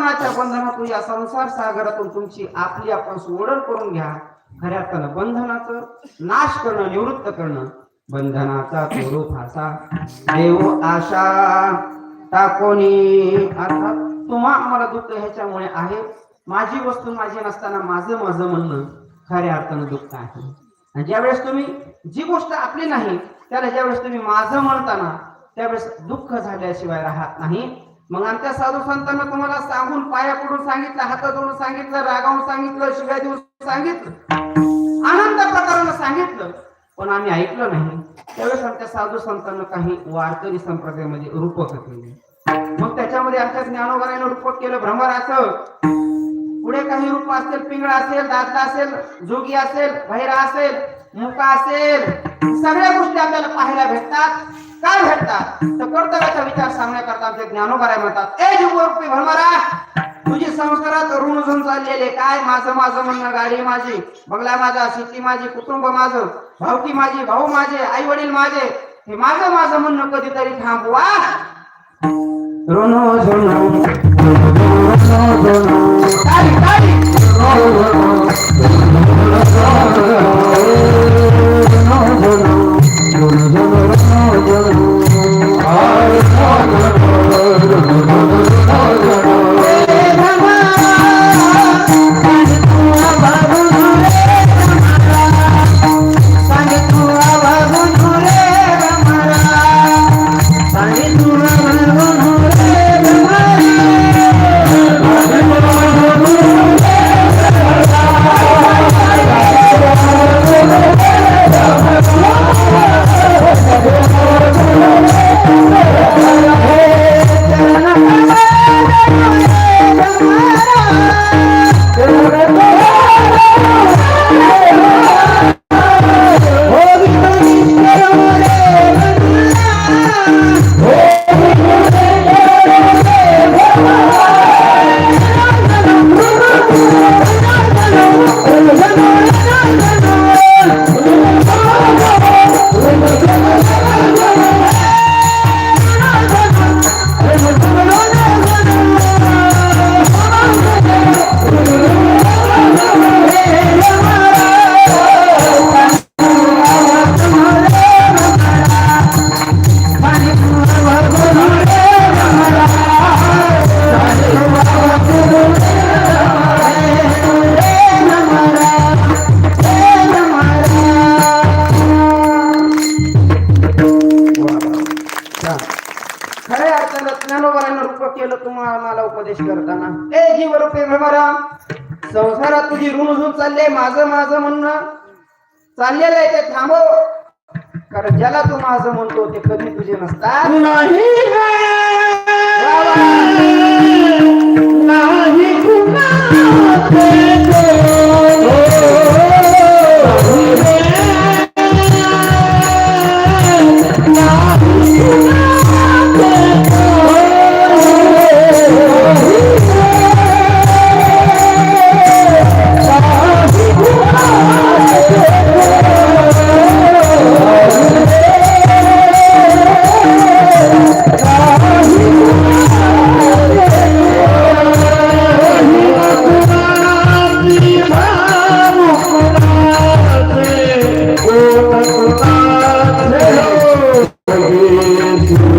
मनाच्या बंधनातून या संसार सागरातून तुमची आपली आपण सोडण करून घ्या. खऱ्या अर्थानं बंधनाचं नाश करणं, निवृत्त करणं. बंधनाचा तोडू फासा देव आशा टाकोनी. अर्थात तुम्हा आम्हाला दुःख ह्याच्यामुळे आहे. माझी वस्तू माझी नसताना माझं माझं म्हणणं खऱ्या अर्थानं दुःख आहे. आणि ज्यावेळेस तुम्ही जी गोष्ट आपली नाही त्याला ज्यावेळेस तुम्ही माझं म्हणताना त्यावेळेस दुःख झाल्याशिवाय राहत नाही. मग आमच्या साधू संतांना तुम्हाला सांगून पाया पडून सांगितलं, हात जोडून सांगितलं, रागावून सांगितलं, शिव्या देऊन सांगितलं, आनंद प्रकारानं सांगितलं, पण आम्ही ऐकलं नाही. त्यावेळेस आमच्या साधू संतांना काही वारकरी संप्रदायामध्ये रूपक केले. मग त्याच्यामध्ये आमच्या ज्ञानोबाराने रूपक केलं भ्रमराचं. पुढे काही रूप असेल, पिंगळा असेल, दादला असेल, जोगी असेल, भैरा असेल, मुका असेल, सगळ्या गोष्टी आपल्याला पाहायला भेटतात. काय भेटतात तर कर्तव्याचा विचार सांगण्याकरता आमचे ज्ञानोबाराय म्हणतात, ए जीवरूपी भ्रमरा, तुझी संसारात ऋण चाललेले काय? माझं माझं म्हणणं, गाडी माझी, बंगला माझा, शेती माझी, कुटुंब माझं, भावकी माझी, भाऊ माझे, आई वडील माझे, हे माझं माझं म्हणणं कधीतरी थांबवा. ऋण झुण संसारात तुझी ऋण चालले, माझं माझं म्हणणं चाललेलं आहे ते थांबव. कारण ज्याला तू माझं म्हणतो ते कधी तुझे नसतात. नाही Oh,